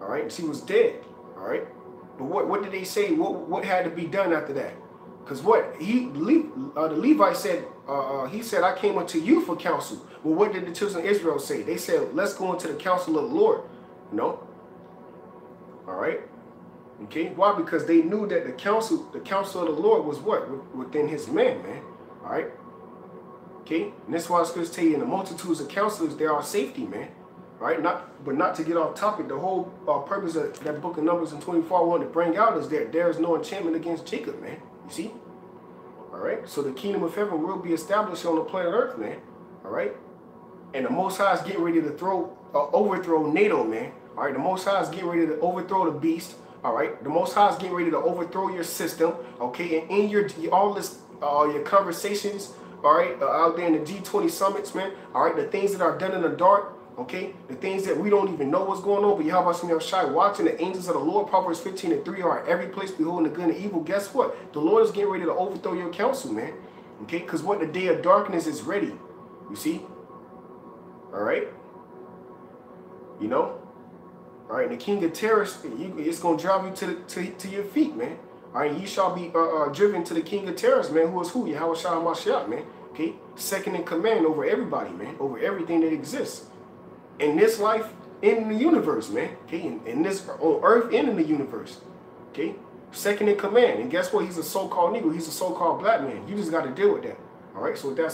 A: All right, she was dead. All right, but what did they say? What had to be done after that? Because what the Levite said, he said, I came unto you for counsel. Well, what did the children of Israel say? They said, let's go into the counsel of the Lord. You know? All right. Okay. Why? Because they knew that the counsel of the Lord was what? Within his man, man. All right. Okay. And that's why the scriptures tell you in the multitudes of counselors, there are safety, man. All right. But not to get off topic, the whole purpose of that book of Numbers in 24 I wanted to bring out is that there is no enchantment against Jacob, man. You see? All right. So the kingdom of heaven will be established on the planet Earth, man. All right. And the Most High is getting ready to overthrow NATO, man. All right. The Most High is getting ready to overthrow the beast. All right. The Most High is getting ready to overthrow your system. Okay. And in your conversations, all right, out there in the G20 summits, man. All right. The things that are done in the dark. Okay, the things that we don't even know what's going on, but YAHAWASHI watching the angels of the Lord, Proverbs 15:3 are at every place beholding the good and evil. Guess what? The Lord is getting ready to overthrow your counsel, man. Okay, because what? The day of darkness is ready. You see? All right? You know? All right, and the king of terrorists, it's going to drive you to your feet, man. All right, you shall be driven to the king of terrorists, man. Who is who? YAHAWASHI, man. Okay? Second in command over everybody, man. Over everything that exists. In this life, in the universe, man. Okay, in this on earth and in the universe. Okay, second in command. And guess what? He's a so-called Negro. He's a so-called black man. You just got to deal with that. All right. So that's